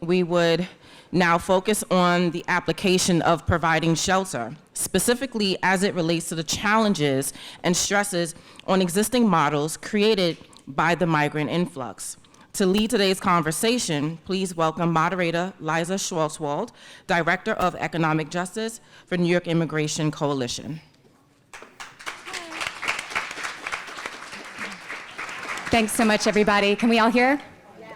we would now focus on the application of providing shelter, specifically as it relates to the challenges and stresses on existing models created by the migrant influx. To lead today's conversation, please welcome moderator Liza Schwartzwald, Director of Economic Justice for New York Immigration Coalition. Thanks so much, everybody. Can we all hear?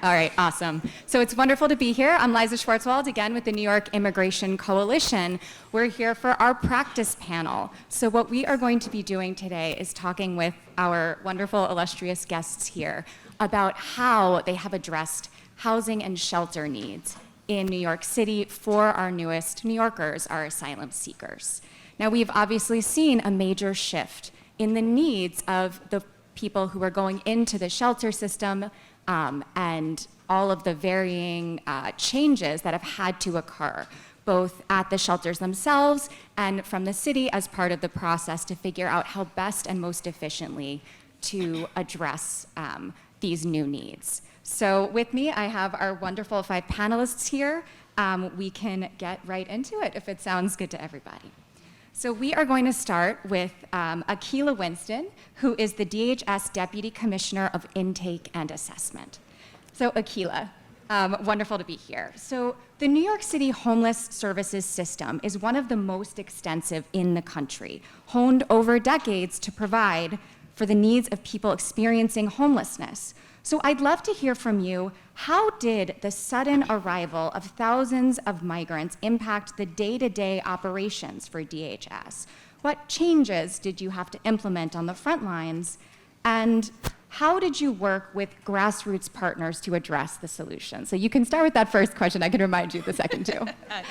All right, awesome. So it's wonderful to be here. I'm Liza Schwartzwald, again with the New York Immigration Coalition. We're here for our practice panel. So what we are going to be doing today is talking with our wonderful, illustrious guests here about how they have addressed housing and shelter needs in New York City for our newest New Yorkers, our asylum seekers. Now, we've obviously seen a major shift in the needs of the people who are going into the shelter system, and all of the varying changes that have had to occur, both at the shelters themselves and from the city as part of the process to figure out how best and most efficiently to address these new needs. So with me, I have our wonderful 5 panelists here. We can get right into it if it sounds good to everybody. So we are going to start with Aqueelah Winston, who is the DHS Deputy Commissioner of Intake and Assessment. So Aqueelah, wonderful to be here. So the New York City Homeless Services System is one of the most extensive in the country, honed over decades to provide for the needs of people experiencing homelessness. So I'd love to hear from you, how did the sudden arrival of thousands of migrants impact the day-to-day operations for DHS? What changes did you have to implement on the front lines? And how did you work with grassroots partners to address the solution? So you can start with that first question. I can remind you the second too. Okay.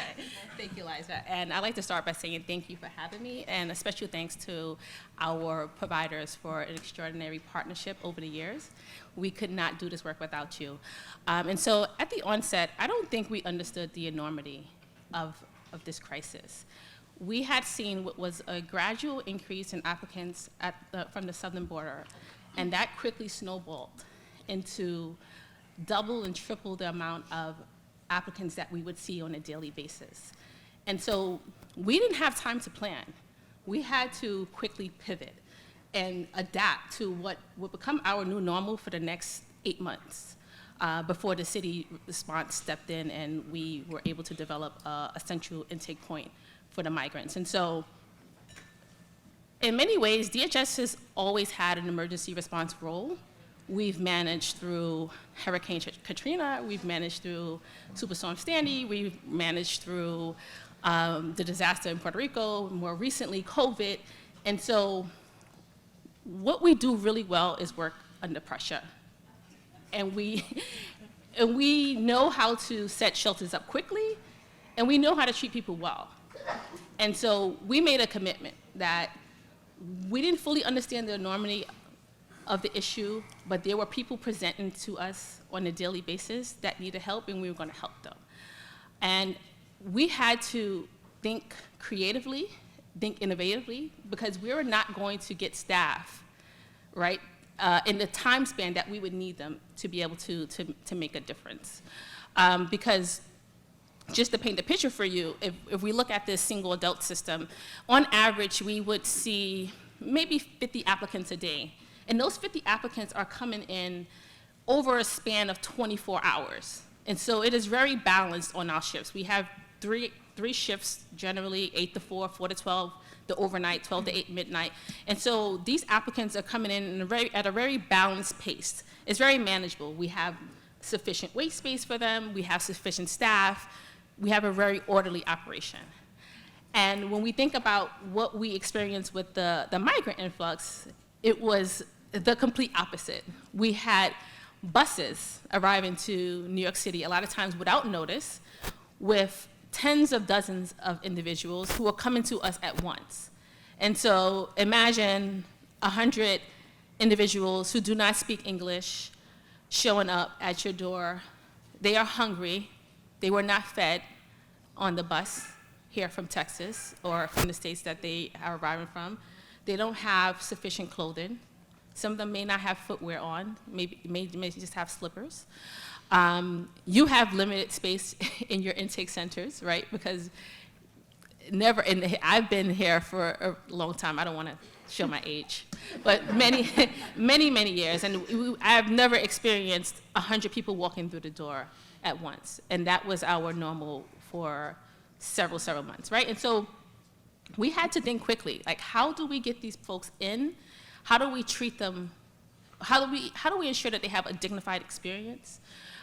Thank you, Liza. And I'd like to start by saying thank you for having me, and a special thanks to our providers for an extraordinary partnership over the years. We could not do this work without you. And so at the onset, I don't think we understood the enormity of this crisis. We had seen what was a gradual increase in applicants from the southern border, and that quickly snowballed into double and triple the amount of applicants that we would see on a daily basis. And so we didn't have time to plan. We had to quickly pivot and adapt to what would become our new normal for the next 8 months before the city response stepped in and we were able to develop a central intake point for the migrants. And so in many ways, DHS has always had an emergency response role. We've managed through Hurricane Katrina, we've managed through Superstorm Sandy, we've managed through the disaster in Puerto Rico, more recently COVID. And so what we do really well is work under pressure. And we know how to set shelters up quickly, and we know how to treat people well. And so we made a commitment that we didn't fully understand the enormity of the issue, but there were people presenting to us on a daily basis that needed help, and we were going to help them. And we had to think creatively, think innovatively, because we were not going to get staff, right, in the time span that we would need them to be able to make a difference. Because just to paint the picture for you, if we look at this single adult system, on average, we would see maybe 50 applicants a day. And those 50 applicants are coming in over a span of 24 hours. And so it is very balanced on our shifts. We have three shifts, generally 8 to 4, 4 to 12, the overnight, 12 to 8 midnight. And so these applicants are coming in at a very balanced pace. It's very manageable. We have sufficient wait space for them. We have sufficient staff. We have a very orderly operation. And when we think about what we experienced with the migrant influx, it was the complete opposite. We had buses arriving to New York City, a lot of times without notice, with tens of dozens of individuals who are coming to us at once. And so imagine 100 individuals who do not speak English showing up at your door. They are hungry. They were not fed on the bus here from Texas or from the states that they are arriving from. They don't have sufficient clothing. Some of them may not have footwear on, may just have slippers. You have limited space in your intake centers, right? Because I've been here for a long time. I don't want to show my age, but many, many years. And I've never experienced 100 people walking through the door at once. And that was our normal for several months, right? And so we had to think quickly, like, how do we get these folks in? How do we treat them? How do we ensure that they have a dignified experience?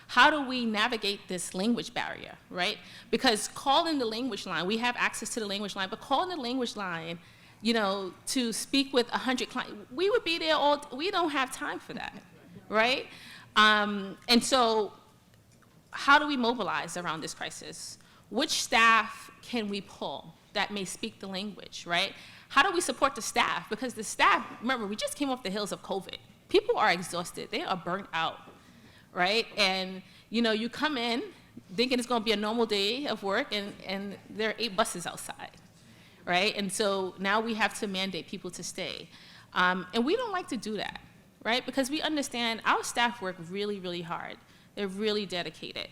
How do we navigate this language barrier, right? Because calling the language line, we have access to the language line, but calling the language line, to speak with 100 clients, we would be there we don't have time for that, right? And so how do we mobilize around this crisis? Which staff can we pull that may speak the language, right? How do we support the staff? Because the staff, remember, we just came off the heels of COVID. People are exhausted, they are burnt out, right? And you come in thinking it's gonna be a normal day of work and there are 8 buses outside, right? And so now we have to mandate people to stay. And we don't like to do that, right? Because we understand our staff work really, really hard. They're really dedicated.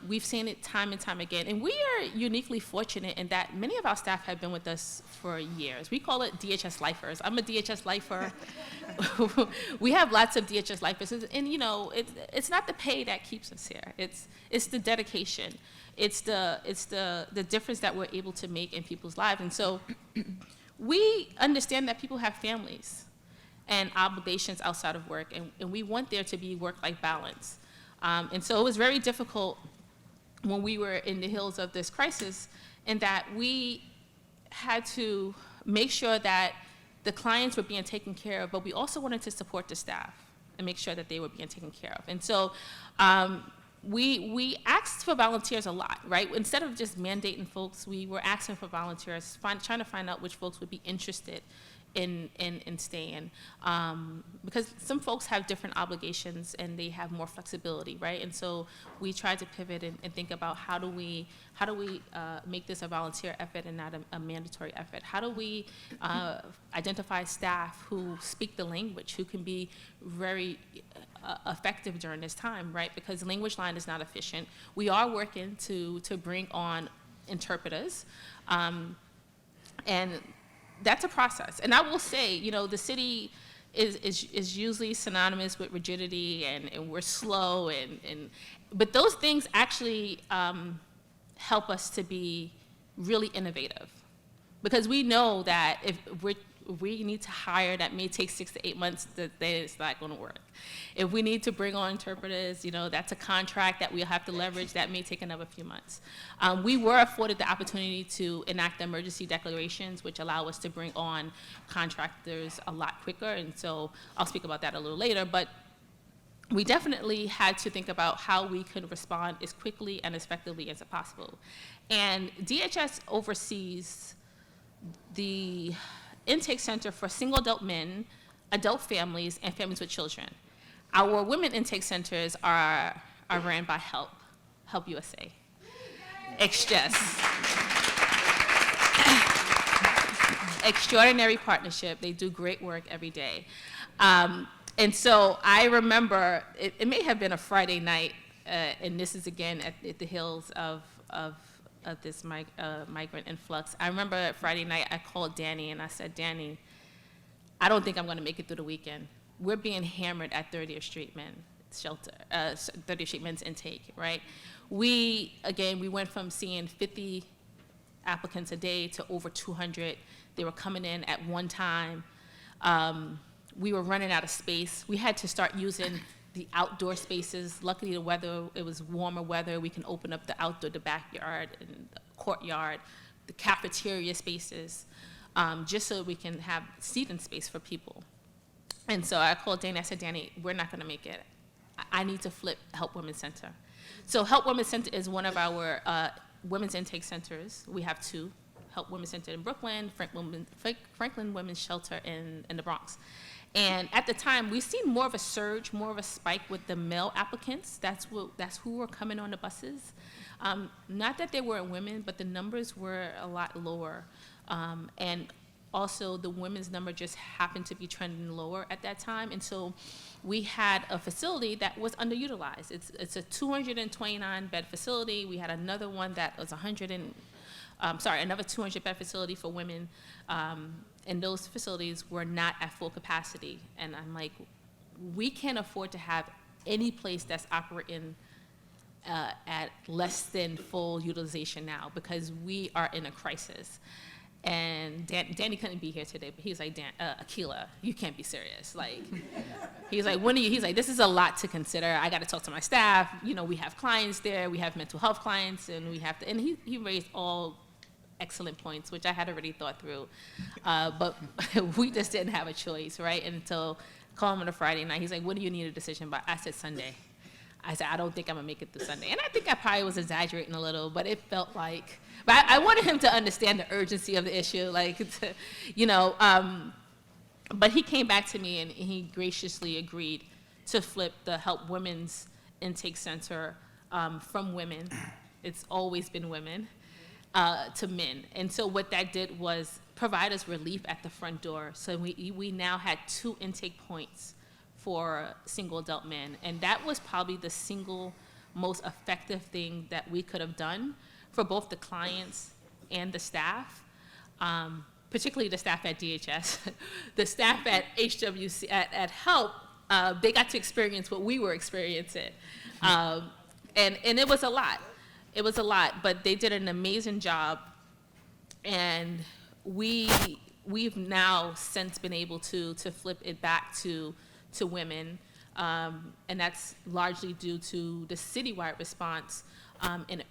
We've seen it time and time again. And we are uniquely fortunate in that many of our staff have been with us for years. We call it DHS lifers. I'm a DHS lifer. We have lots of DHS lifers. And it's not the pay that keeps us here. It's the dedication. It's the difference that we're able to make in people's lives. And so we understand that people have families and obligations outside of work, and we want there to be work-life balance. And so it was very difficult when we were in the hills of this crisis, in that we had to make sure that the clients were being taken care of, but we also wanted to support the staff and make sure that they were being taken care of. And so we asked for volunteers a lot, right? Instead of just mandating folks, we were asking for volunteers, trying to find out which folks would be interested in staying, because some folks have different obligations and they have more flexibility, right? And so we tried to pivot and think about how do we make this a volunteer effort and not a mandatory effort? How do we identify staff who speak the language, who can be very effective during this time, right? Because language line is not efficient. We are working to bring on interpreters, and that's a process. And I will say, the city is usually synonymous with rigidity and we're slow, but those things actually help us to be really innovative. Because we know that if we need to hire, that may take 6 to 8 months, that it's not going to work. If we need to bring on interpreters, that's a contract that we'll have to leverage, that may take another few months. We were afforded the opportunity to enact emergency declarations, which allow us to bring on contractors a lot quicker, and so I'll speak about that a little later, but we definitely had to think about how we could respond as quickly and as effectively as possible. And DHS oversees the intake center for single adult men, adult families, and families with children. Our women intake centers are ran by Help USA. Extraordinary partnership. They do great work every day. And so I remember, it may have been a Friday night, and this is again at the hills of this migrant influx. I remember Friday night I called Danny and I said, Danny, I don't think I'm going to make it through the weekend. We're being hammered at 30th Street Men's Shelter, 30th Street Men's Intake, right? We went from seeing 50 applicants a day to over 200. They were coming in at one time. We were running out of space. We had to start using the outdoor spaces. Luckily, it was warmer weather. We can open up the backyard and the courtyard, the cafeteria spaces, just so we can have seating space for people. And so I called Danny. I said, Danny, we're not going to make it. I need to flip Help Women's Center. So Help Women's Center is one of our women's intake centers. We have 2. Help Women's Center in Brooklyn, Franklin Women's Shelter in the Bronx. And at the time, we've seen more of a surge, more of a spike with the male applicants. That's who were coming on the buses. Not that there weren't women, but the numbers were a lot lower. And also the women's number just happened to be trending lower at that time. And so we had a facility that was underutilized. It's a 229 bed facility. We had another one that was another 200 bed facility for women. And those facilities were not at full capacity. And I'm like, we can't afford to have any place that's operating at less than full utilization now, because we are in a crisis. And Danny couldn't be here today, but he's like, Aqueelah, you can't be serious. Like, he's like, he's like, this is a lot to consider. I got to talk to my staff. You know, we have clients there. We have mental health clients, and we have to, and he raised all excellent points, which I had already thought through. But we just didn't have a choice, right? And so call him on a Friday night. He's like, when do you need a decision by? I said, Sunday. I said, I don't think I'm gonna make it through Sunday. And I think I probably was exaggerating a little, but it felt like, but I wanted him to understand the urgency of the issue, like, but he came back to me and he graciously agreed to flip the Help Women's Intake Center from women, it's always been women, to men. And so what that did was provide us relief at the front door. So we now had 2 intake points for single adult men. And that was probably the single most effective thing that we could have done for both the clients and the staff, particularly the staff at DHS. The staff at HWC, at Help, they got to experience what we were experiencing. And it was a lot. It was a lot, but they did an amazing job. And we've now since been able to flip it back to women, and that's largely due to the citywide response in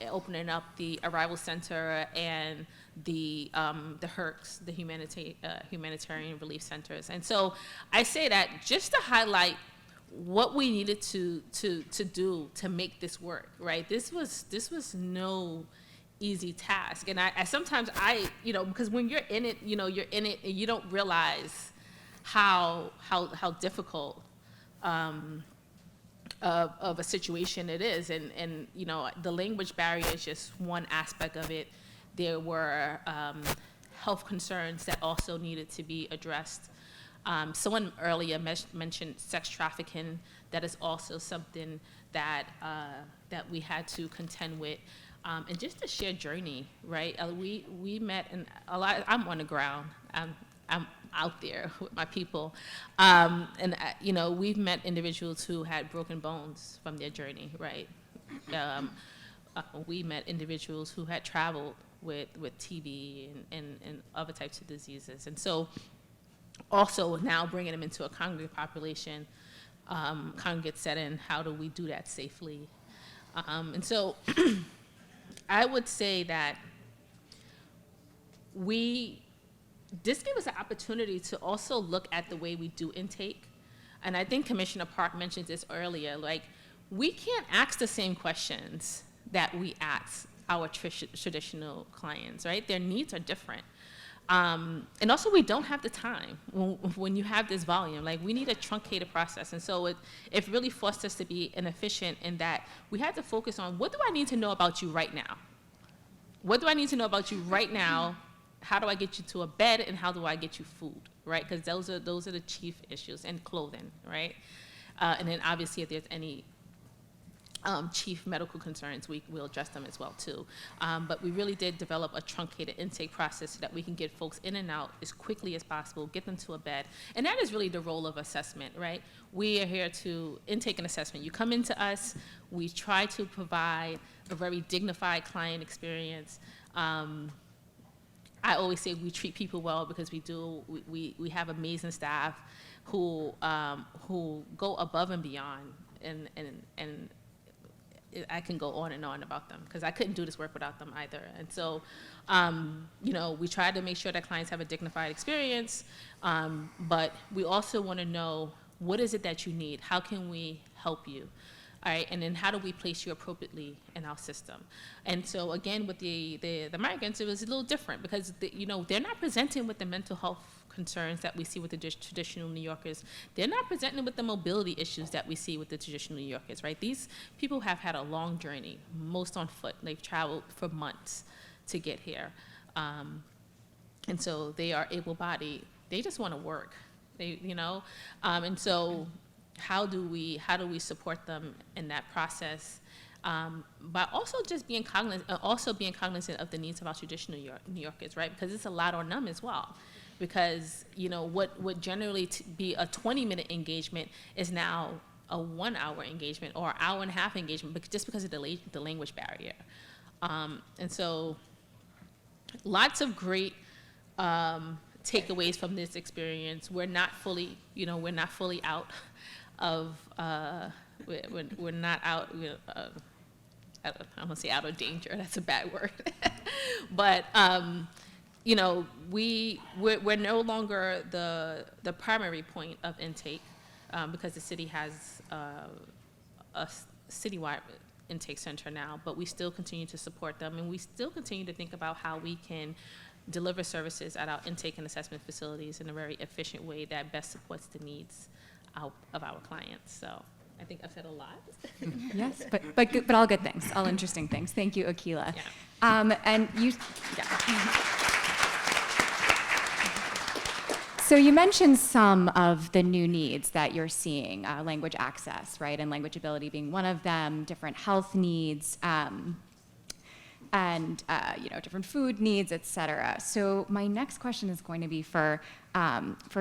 opening up the Arrival Center and the HERCs, the Humanitarian Relief Centers. And so I say that just to highlight what we needed to do to make this work, right? This was no easy task. And I sometimes, because when you're in it, you're in it and you don't realize how difficult of a situation it is. And the language barrier is just one aspect of it. There were health concerns that also needed to be addressed. Someone earlier mentioned sex trafficking. That is also something that we had to contend with. And just a shared journey, right? We met, and a lot. I'm on the ground. I'm out there with my people, and we've met individuals who had broken bones from their journey, right? We met individuals who had traveled with TB and other types of diseases, and so also now bringing them into a congregate population, congregate setting. How do we do that safely? And so I would say that this gave us an opportunity to also look at the way we do intake. And I think Commissioner Park mentioned this earlier, like, we can't ask the same questions that we ask our traditional clients, right? Their needs are different. And also we don't have the time when you have this volume. Like, we need a truncated process. And so it really forced us to be inefficient in that we had to focus on, what do I need to know about you right now? What do I need to know about you right now? How do I get you to a bed, and how do I get you food, right? Because those are the chief issues, and clothing, right? And then obviously if there's any chief medical concerns, we'll address them as well too. But we really did develop a truncated intake process so that we can get folks in and out as quickly as possible, get them to a bed. And that is really the role of assessment, right? We are here to intake and assessment. You come into us, we try to provide a very dignified client experience. I always say we treat people well because we have amazing staff who go above and beyond, and I can go on and on about them because I couldn't do this work without them either. And so, we try to make sure that clients have a dignified experience, but we also want to know, what is it that you need? How can we help you? All right, and then how do we place you appropriately in our system? And so again, with the migrants, it was a little different because they're not presenting with the mental health concerns that we see with the traditional New Yorkers. They're not presenting with the mobility issues that we see with the traditional New Yorkers, right? These people have had a long journey, most on foot. They've traveled for months to get here. And so they are able-bodied. They just want to work, and so how do we support them in that process? But also just being cognizant of the needs of our traditional New Yorkers, right? Because it's a lot on them as well. Because what would generally be a 20-minute engagement is now a 1-hour engagement or hour and a half engagement, just because of the language barrier. And so, lots of great takeaways from this experience. We're not fully out of. We're not out. I'm gonna say out of danger. That's a bad word, but we're no longer the primary point of intake because the city has a citywide intake center now. But we still continue to support them, and we still continue to think about how we can deliver services at our intake and assessment facilities in a very efficient way that best supports the needs of our clients. So I think I've said a lot. Yes, but all good things, all interesting things. Thank you, Aqueelah. Yeah. And you, So you mentioned some of the new needs that you're seeing, language access, right, and language ability being one of them, different health needs, and different food needs, et cetera. So my next question is going to be for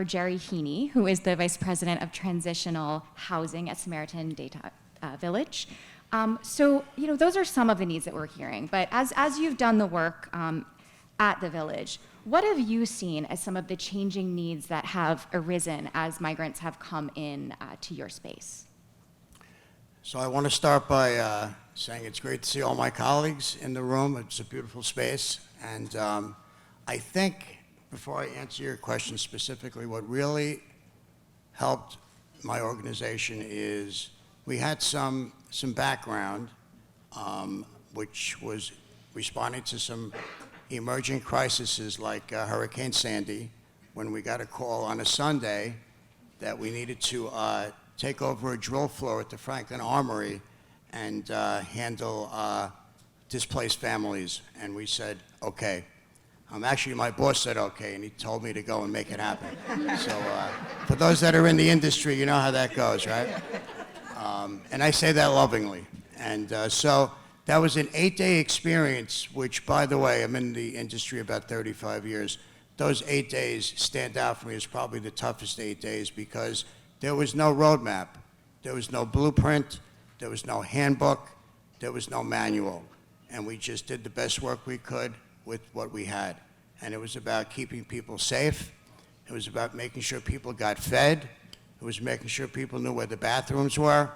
Jerry Heaney, who is the Vice President of Transitional Housing at Samaritan Daytop Village. So those are some of the needs that we're hearing. But as you've done the work at the village, what have you seen as some of the changing needs that have arisen as migrants have come in to your space? So I want to start by saying it's great to see all my colleagues in the room. It's a beautiful space. And I think, before I answer your question specifically, what really helped my organization is we had some background, which was responding to some emerging crises like Hurricane Sandy, when we got a call on a Sunday that we needed to take over a drill floor at the Franklin Armory and handle displaced families. And we said, okay. Actually, my boss said okay, and he told me to go and make it happen. So for those that are in the industry, you know how that goes, right? And I say that lovingly. And so that was an 8-day experience, which, by the way, I'm in the industry about 35 years. Those 8 days stand out for me as probably the toughest 8 days because there was no roadmap. There was no blueprint. There was no handbook. There was no manual. And we just did the best work we could with what we had. And it was about keeping people safe. It was about making sure people got fed. It was making sure people knew where the bathrooms were.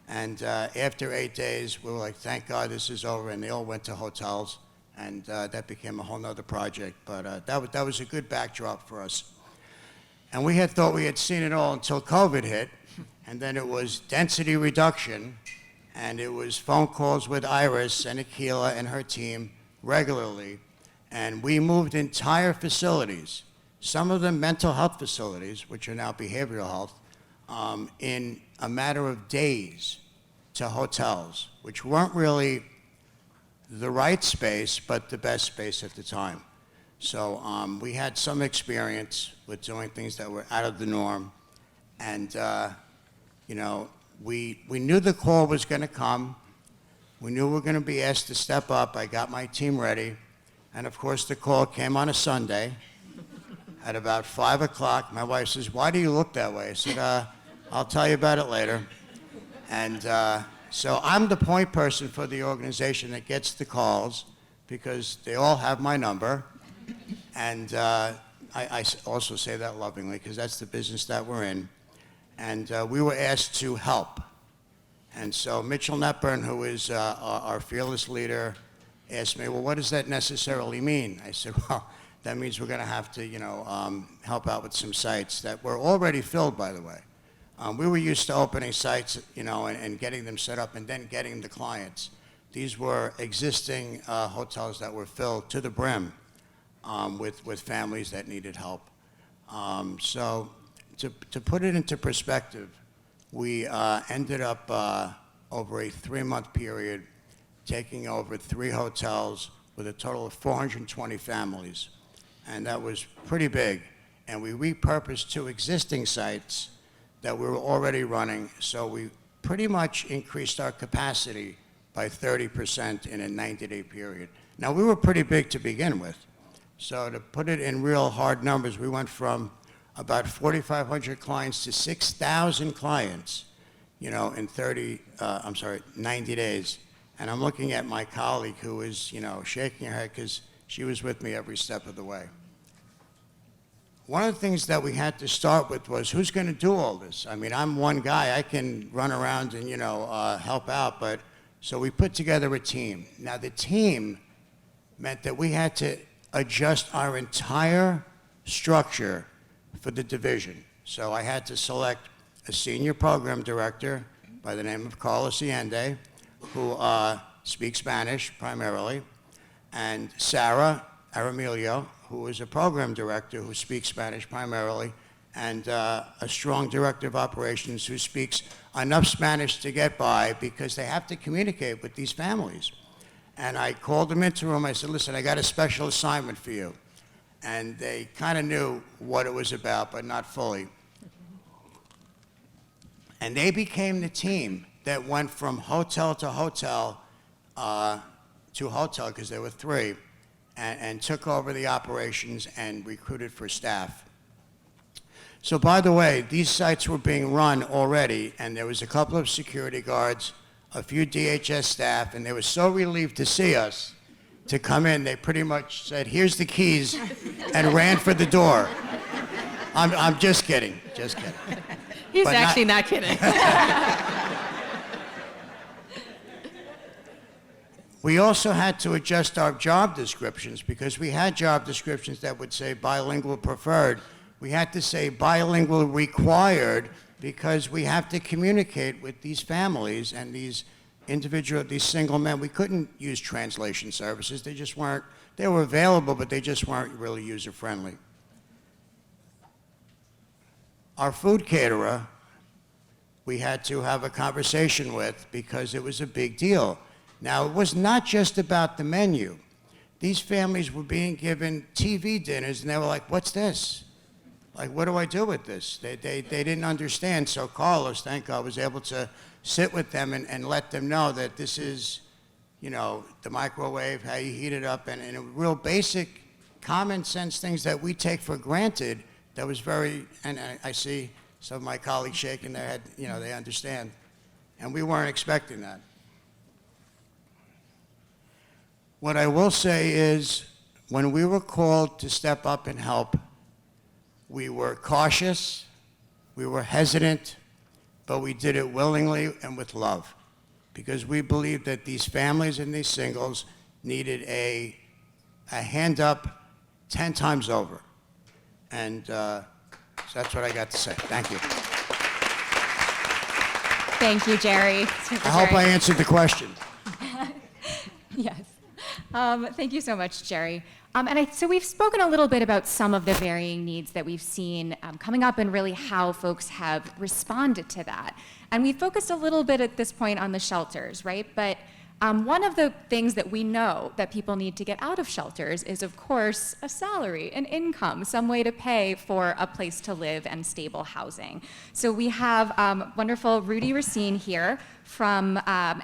And after 8 days, we were like, thank God this is over. And they all went to hotels. And that became a whole nother project. But that was a good backdrop for us. And we had thought we had seen it all until COVID hit. And then it was density reduction. And it was phone calls with Iris and Aqueelah and her team regularly. And we moved entire facilities, some of them mental health facilities, which are now behavioral health, in a matter of days to hotels, which weren't really the right space, but the best space at the time. So we had some experience with doing things that were out of the norm. And, we knew the call was going to come. We knew we were going to be asked to step up. I got my team ready. And of course, the call came on a Sunday at about 5 o'clock. My wife says, why do you look that way? I said, I'll tell you about it later. And so I'm the point person for the organization that gets the calls because they all have my number. And I also say that lovingly because that's the business that we're in. And we were asked to help. And so Mitchell Netburn, who is our fearless leader, asked me, well, what does that necessarily mean? I said, well, that means we're going to have to, help out with some sites that were already filled, by the way. We were used to opening sites, and getting them set up and then getting the clients. These were existing hotels that were filled to the brim with families that needed help. So to put it into perspective, we ended up over a 3-month period taking over 3 hotels with a total of 420 families. and that was pretty big. And we repurposed 2 existing sites that we were already running, so we pretty much increased our capacity by 30% in a 90-day period. Now, we were pretty big to begin with. So to put it in real hard numbers, we went from about 4,500 clients to 6,000 clients, in 90 days. And I'm looking at my colleague who is, shaking her head because she was with me every step of the way. One of the things that we had to start with was, who's going to do all this? I mean, I'm one guy. I can run around and, help out, but so we put together a team. Now, the team meant that we had to adjust our entire structure for the division. So I had to select a senior program director by the name of Carlos Allende, who speaks Spanish primarily, and Sarah Aramilio, who is a program director who speaks Spanish primarily, and a strong director of operations who speaks enough Spanish to get by because they have to communicate with these families. And I called them into a room. I said, listen, I got a special assignment for you. And they kind of knew what it was about, but not fully. And they became the team that went from hotel to hotel, because there were 3, and took over the operations and recruited for staff. So by the way, these sites were being run already, and there was a couple of security guards, a few DHS staff, and they were so relieved to see us to come in, they pretty much said, here's the keys, and ran for the door. I'm just kidding, just kidding. He's But actually not kidding. We also had to adjust our job descriptions because we had job descriptions that would say bilingual preferred. We had to say bilingual required because we have to communicate with these families and these single men. We couldn't use translation services. They just weren't, they were available, but they just weren't really user-friendly. Our food caterer, we had to have a conversation with because it was a big deal. Now, it was not just about the menu. These families were being given TV dinners, and they were like, what's this? Like, what do I do with this? They didn't understand, so Carlos, thank God, was able to sit with them and let them know that this is, the microwave, how you heat it up, and real basic, common sense things that we take for granted that was very, and I see some of my colleagues shaking their head, they understand. And we weren't expecting that. What I will say is, when we were called to step up and help, we were cautious, we were hesitant, but we did it willingly and with love, because we believed that these families and these singles needed a hand up 10 times over. And so that's what I got to say. Thank you. Thank you, Jerry. I hope I answered the question. Yes. Thank you so much, Jerry. So we've spoken a little bit about some of the varying needs that we've seen coming up and really how folks have responded to that. And we focused a little bit at this point on the shelters, right? But one of the things that we know that people need to get out of shelters is, of course, a salary, an income, some way to pay for a place to live and stable housing. So we have wonderful Rudy Racine here from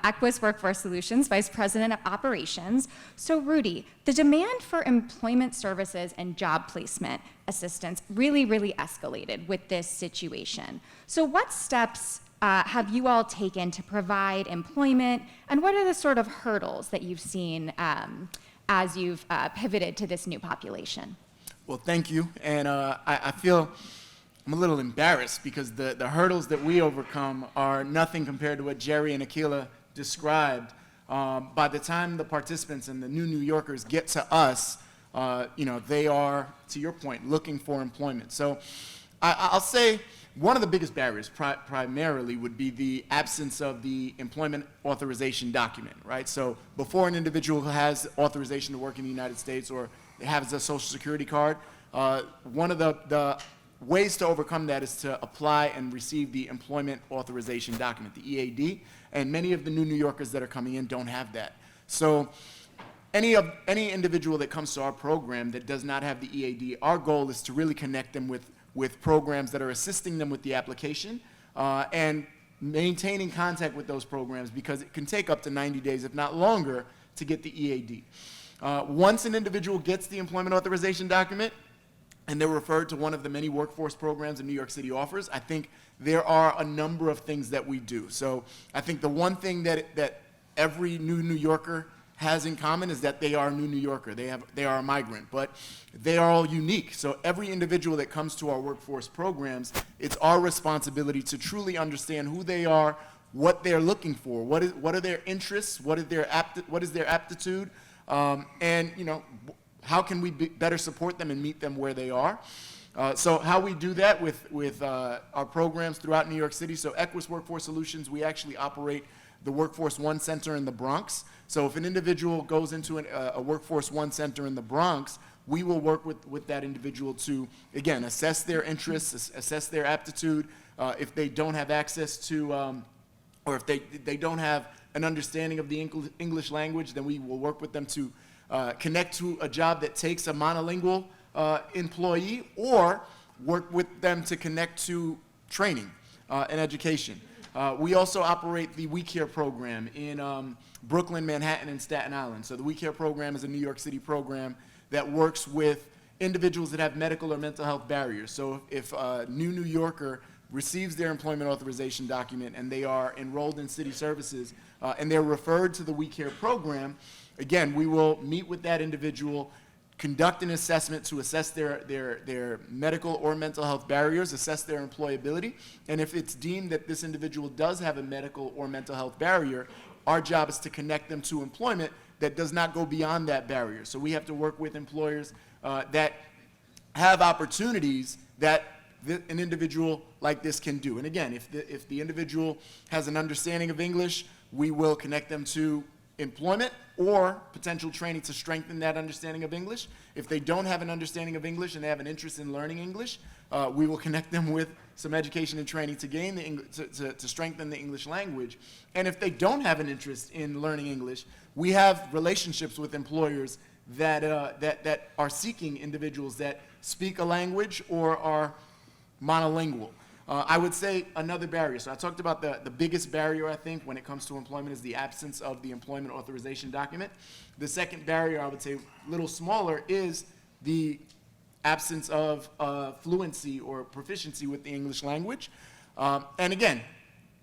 Equus Workforce Solutions, Vice President of Operations. So Rudy, the demand for employment services and job placement assistance really, really escalated with this situation. So what steps have you all taken to provide employment, and what are the sort of hurdles that you've seen as you've pivoted to this new population? Well, thank you, and I feel I'm a little embarrassed because the hurdles that we overcome are nothing compared to what Jerry and Aqueelah described. By the time the participants and the New Yorkers get to us, they are, to your point, looking for employment. So I'll say one of the biggest barriers primarily would be the absence of the employment authorization document, right? So before an individual has authorization to work in the United States or they have a social security card, one of the ways to overcome that is to apply and receive the employment authorization document, the EAD, and many of the New Yorkers that are coming in don't have that. So any individual that comes to our program that does not have the EAD, our goal is to really connect them with programs that are assisting them with the application and maintaining contact with those programs, because it can take up to 90 days, if not longer, to get the EAD. Once an individual gets the employment authorization document and they're referred to one of the many workforce programs that New York City offers, I think there are a number of things that we do. So I think the one thing that every new New Yorker has in common is that they are a new New Yorker. They are a migrant, but they are all unique. So every individual that comes to our workforce programs, it's our responsibility to truly understand who they are, what they're looking for, what are their interests, what is their aptitude, and how can we better support them and meet them where they are. So how we do that with our programs throughout New York City. So Equus Workforce Solutions, we actually operate the Workforce One Center in the Bronx. So if an individual goes into a Workforce One Center in the Bronx, we will work with that individual to, again, assess their interests, assess their aptitude. If they don't have access to, or if they don't have an understanding of the English language, then we will work with them to connect to a job that takes a monolingual employee, or work with them to connect to training and education. We also operate the We Care program in Brooklyn, Manhattan, and Staten Island. So the We Care program is a New York City program that works with individuals that have medical or mental health barriers. So if a new New Yorker receives their employment authorization document and they are enrolled in city services and they're referred to the We Care program, again, we will meet with that individual, conduct an assessment to assess their medical or mental health barriers, assess their employability, and if it's deemed that this individual does have a medical or mental health barrier, our job is to connect them to employment that does not go beyond that barrier. So we have to work with employers that have opportunities that an individual like this can do. And again, if the individual has an understanding of English, we will connect them to employment or potential training to strengthen that understanding of English. If they don't have an understanding of English and they have an interest in learning English, we will connect them with some education and training to gain to strengthen the English language. And if they don't have an interest in learning English, we have relationships with employers that are seeking individuals that speak a language or are monolingual. I would say another barrier. So I talked about the biggest barrier, I think, when it comes to employment is the absence of the employment authorization document. The second barrier, I would say a little smaller, is the absence of fluency or proficiency with the English language. And again,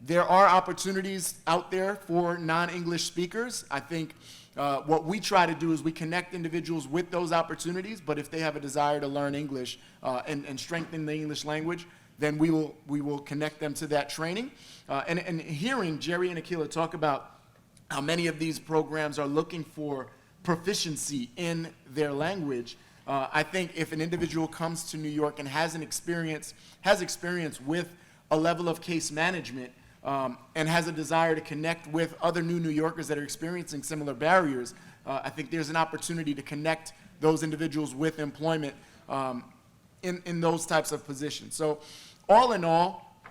there are opportunities out there for non-English speakers. I think what we try to do is we connect individuals with those opportunities, but if they have a desire to learn English and strengthen the English language, then we will connect them to that training. And hearing Jerry and Aqueelah talk about how many of these programs are looking for proficiency in their language, I think if an individual comes to New York and has experience with a level of case management and has a desire to connect with other new Yorkers that are experiencing similar barriers, I think there's an opportunity to connect those individuals with employment in those types of positions. So all in all,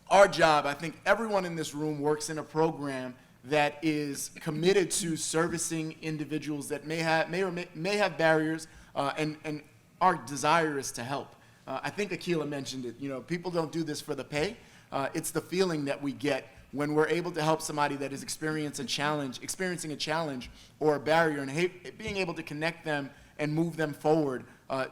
our job, I think everyone in this room works in a program that is committed to servicing individuals that may have barriers, and our desire is to help. I think Aqueelah mentioned it. People don't do this for the pay. It's the feeling that we get when we're able to help somebody that is experiencing a challenge or a barrier, and being able to connect them and move them forward a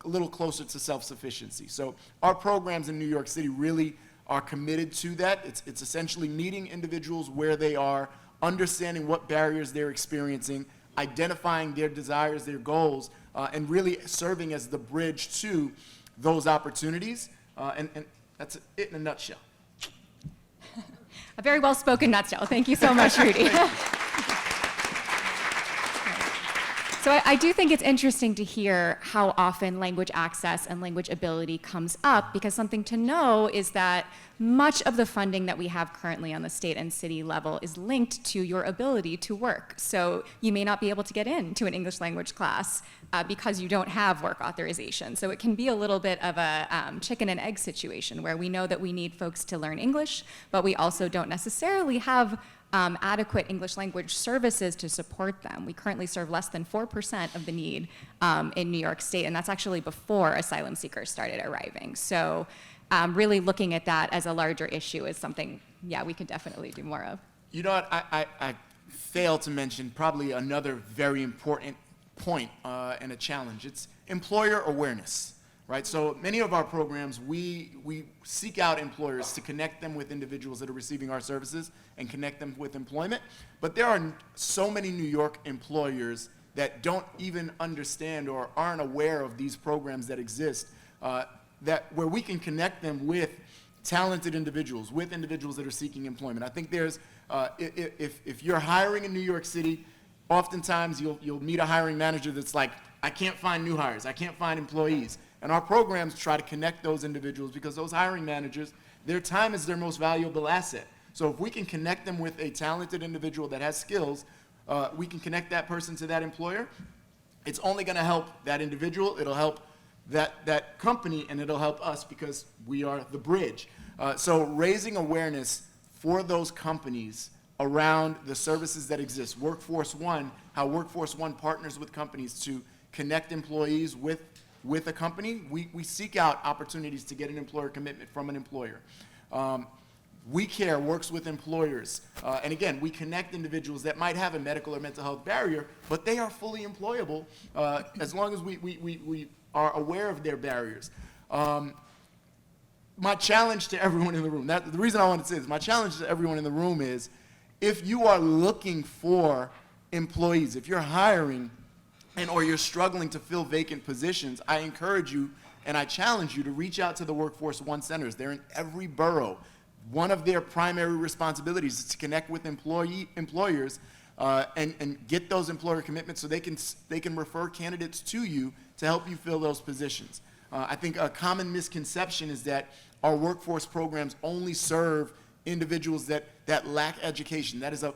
little closer to self-sufficiency. So our programs in New York City really are committed to that. It's essentially meeting individuals where they are, understanding what barriers they're experiencing, identifying their desires, their goals, and really serving as the bridge to those opportunities. And that's it in a nutshell. A very well-spoken nutshell. Thank you so much, Rudy. So I do think it's interesting to hear how often language access and language ability comes up, because something to know is that much of the funding that we have currently on the state and city level is linked to your ability to work. So you may not be able to get into an English language class because you don't have work authorization. So it can be a little bit of a chicken and egg situation where we know that we need folks to learn English, but we also don't necessarily have adequate English language services to support them. We currently serve less than 4% of the need in New York State, and that's actually before asylum seekers started arriving. So really looking at that as a larger issue is something, yeah, we could definitely do more of. You know what, I failed to mention probably another very important point and a challenge. It's employer awareness, right? So many of our programs, we seek out employers to connect them with individuals that are receiving our services and connect them with employment. But there are so many New York employers that don't even understand or aren't aware of these programs that exist, where we can connect them with talented individuals, with individuals that are seeking employment. I think there's, if you're hiring in New York City, oftentimes you'll meet a hiring manager that's like, I can't find new hires, I can't find employees. And our programs try to connect those individuals because those hiring managers, their time is their most valuable asset. So if we can connect them with a talented individual that has skills, we can connect that person to that employer. It's only gonna help that individual, it'll help that company, and it'll help us because we are the bridge. So raising awareness for those companies around the services that exist. Workforce One, how Workforce One partners with companies to connect employees with a company. We seek out opportunities to get an employer commitment from an employer. We Care works with employers. And again, we connect individuals that might have a medical or mental health barrier, but they are fully employable as long as we are aware of their barriers. My challenge to everyone in the room, the reason I want to say this, my challenge to everyone in the room is, if you are looking for employees, if you're hiring or you're struggling to fill vacant positions, I encourage you and I challenge you to reach out to the Workforce One centers. They're in every borough. One of their primary responsibilities is to connect with employers and get those employer commitments so they can refer candidates to you to help you fill those positions. I think a common misconception is that our workforce programs only serve individuals that lack education. That is a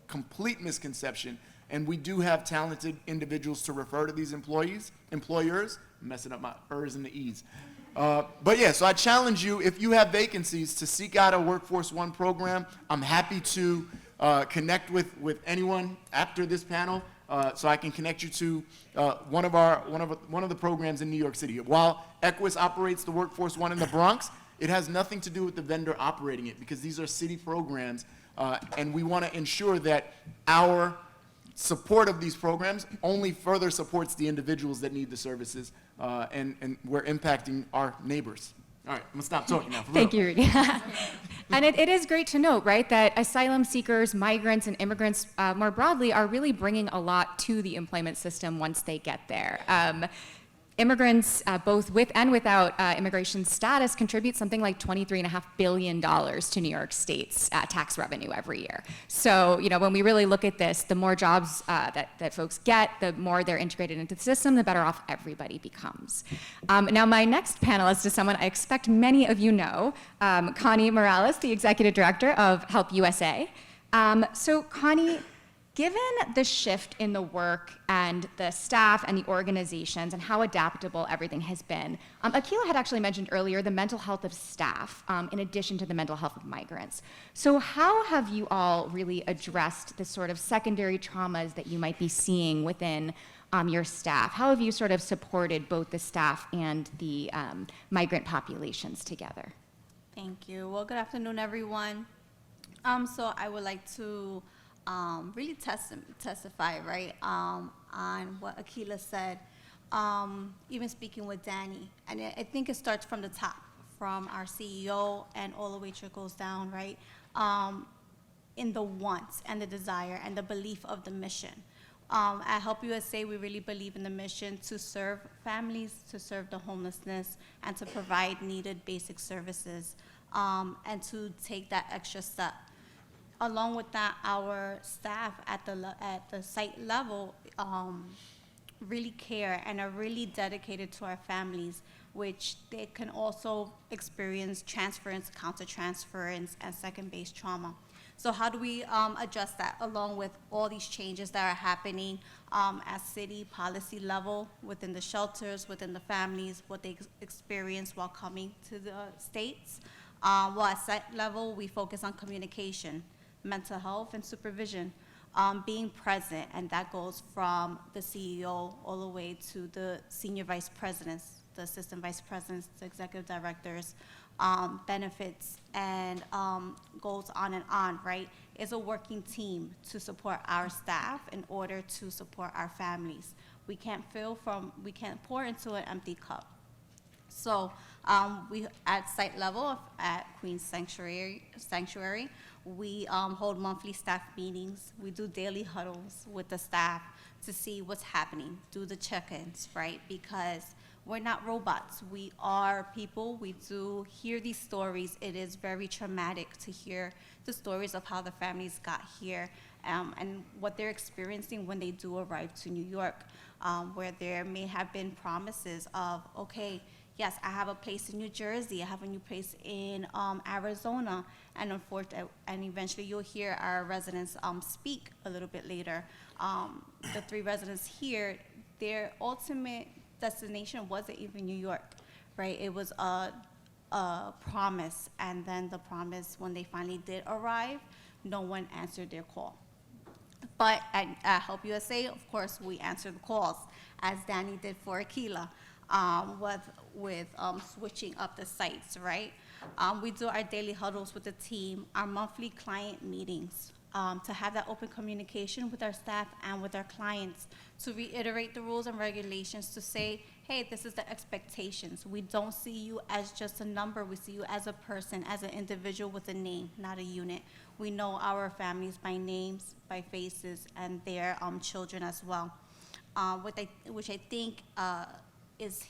complete misconception, and we do have talented individuals to refer to these employers. I'm messing up my ers and the e's. But yeah, so I challenge you, if you have vacancies, to seek out a Workforce One program. I'm happy to connect with anyone after this panel, so I can connect you to one of the programs in New York City. While Equus operates the Workforce One in the Bronx, it has nothing to do with the vendor operating it, because these are city programs, and we want to ensure that our support of these programs only further supports the individuals that need the services, and we're impacting our neighbors. All right, I'm gonna stop talking now. For Thank real. you, Rudy. And it is great to note, right, that asylum seekers, migrants, and immigrants more broadly are really bringing a lot to the employment system once they get there. Immigrants, both with and without immigration status, contribute something like $23.5 billion to New York State's tax revenue every year. So, you know, when we really look at this, the more jobs that folks get, the more they're integrated into the system, the better off everybody becomes. Now, my next panelist is someone I expect many of you know, Connie Morales, the Executive Director of Help USA. So, Connie, given the shift in the work and the staff and the organizations and how adaptable everything has been, Aqueelah had actually mentioned earlier the mental health of staff in addition to the mental health of migrants. So how have you all really addressed the sort of secondary traumas that you might be seeing within your staff? How have you sort of supported both the staff and the migrant populations together? Thank you. Well, good afternoon, everyone. So I would like to really testify, right, on what Aqueelah said, even speaking with Danny. And I think it starts from the top, from our CEO and all the way trickles down, right, in the wants and the desire and the belief of the mission. At Help USA, we really believe in the mission to serve families, to serve the homelessness, and to provide needed basic services, and to take that extra step. Along with that, our staff at the site level really care and are really dedicated to our families, which they can also experience transference, countertransference, and second-base trauma. So how do we address that along with all these changes that are happening at city policy level, within the shelters, within the families, what they experience while coming to the states? Well, at site level, we focus on communication. mental health, and supervision. Being present, and that goes from the CEO all the way to the senior vice presidents, the assistant vice presidents, the executive directors, benefits, and goes on and on, right? It's a working team to support our staff in order to support our families. We can't pour into an empty cup. So we, at site level at Queens Sanctuary, we hold monthly staff meetings. We do daily huddles with the staff to see what's happening, do the check-ins, right? Because we're not robots. We are people. We do hear these stories. It is very traumatic to hear the stories of how the families got here and what they're experiencing when they do arrive to New York, where there may have been promises of, okay, yes, I have a place in New Jersey, I have a new place in Arizona, and eventually you'll hear our residents speak a little bit later. The 3 residents here, their ultimate destination wasn't even New York, right? It was a promise, and then the promise, when they finally did arrive, no one answered their call. But at Help USA, of course, we answer the calls, as Danny did for Aqueelah, with switching up the sites, right? We do our daily huddles with the team, our monthly client meetings, to have that open communication with our staff and with our clients, to reiterate the rules and regulations, to say, hey, this is the expectations. We don't see you as just a number. We see you as a person, as an individual with a name, not a unit. We know our families by names, by faces, and their children as well, which I think is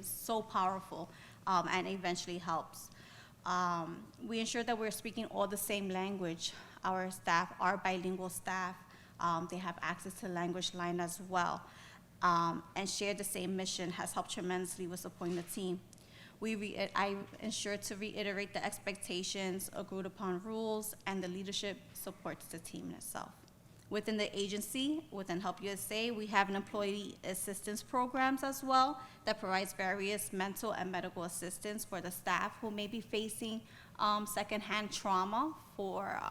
so powerful and eventually helps. We ensure that we're speaking all the same language. Our staff are bilingual staff. They have access to language line as well. And share the same mission has helped tremendously with supporting the team. I ensure to reiterate the expectations, agreed upon rules, and the leadership supports the team itself. Within the agency, within Help USA, we have an employee assistance programs as well that provides various mental and medical assistance for the staff who may be facing secondhand trauma for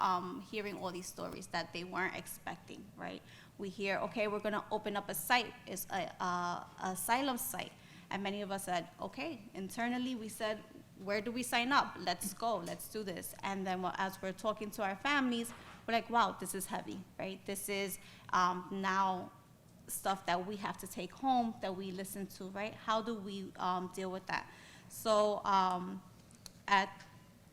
hearing all these stories that they weren't expecting, right? We hear, okay, we're gonna open up a site, it's a asylum site. And many of us said, okay, internally we said, where do we sign up? Let's go, let's do this. And then as we're talking to our families, we're like, wow, this is heavy, right? This is now stuff that we have to take home, that we listen to, right? How do we deal with that? So at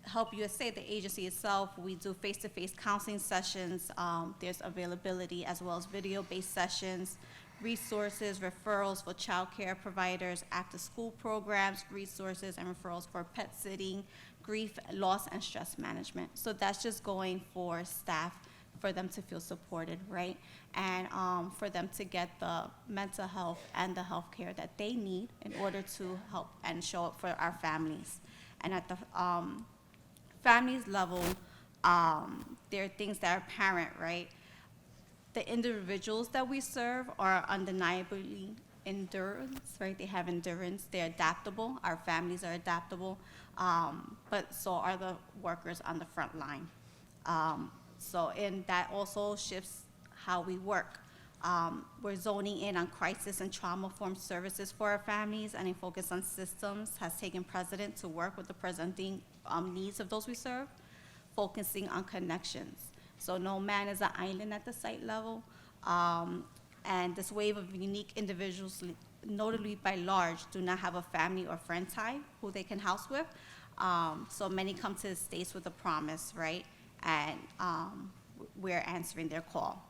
Help USA, the agency itself, we do face-to-face counseling sessions. There's availability as well as video-based sessions, resources, referrals for child care providers, after-school programs, resources and referrals for pet sitting, grief, loss, and stress management. So that's just going for staff, for them to feel supported, right? And for them to get the mental health and the health care that they need in order to help and show up for our families. And at the families level, there are things that are apparent, right? The individuals that we serve are undeniably endurance, right? They have endurance, they're adaptable, our families are adaptable, but so are the workers on the front line. And that also shifts how we work. We're zoning in on crisis and trauma-informed services for our families, and a focus on systems has taken precedent to work with the presenting needs of those we serve, focusing on connections. So no man is an island at the site level, and this wave of unique individuals, notably by large, do not have a family or friend tie who they can house with. So many come to the States with a promise, right? And we're answering their call.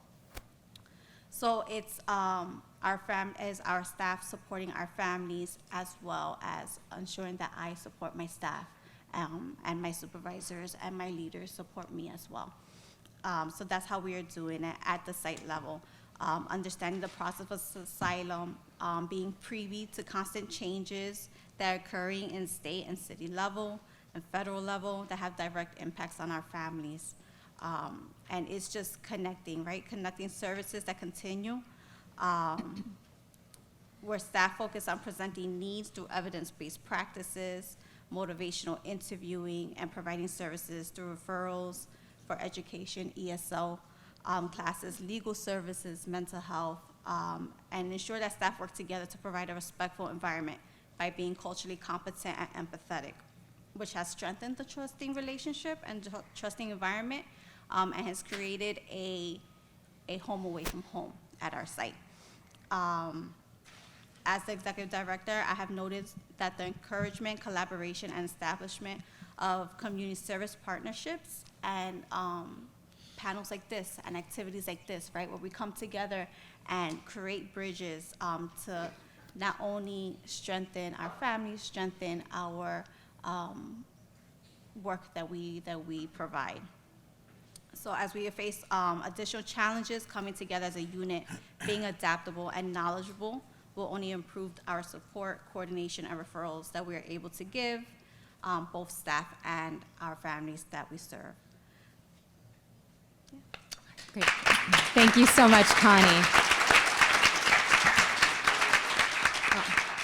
So it's our staff supporting our families, as well as ensuring that I support my staff, and my supervisors and my leaders support me as well. So that's how we are doing it at the site level. Understanding the process of asylum, being privy to constant changes that are occurring in state and city level and federal level that have direct impacts on our families. And it's just connecting, right? Connecting services that continue, where staff focus on presenting needs through evidence-based practices, motivational interviewing, and providing services through referrals, for education, ESL classes, legal services, mental health, and ensure that staff work together to provide a respectful environment by being culturally competent and empathetic, which has strengthened the trusting relationship and trusting environment, and has created a home away from home at our site. As the executive director, I have noticed that the encouragement, collaboration, and establishment of community service partnerships and panels like this and activities like this, right, where we come together and create bridges to not only strengthen our families, strengthen our work that we provide. So as we face additional challenges, coming together as a unit, being adaptable and knowledgeable will only improve our support, coordination, and referrals that we are able to give both staff and our families that we serve. Great. Thank you so much, Connie.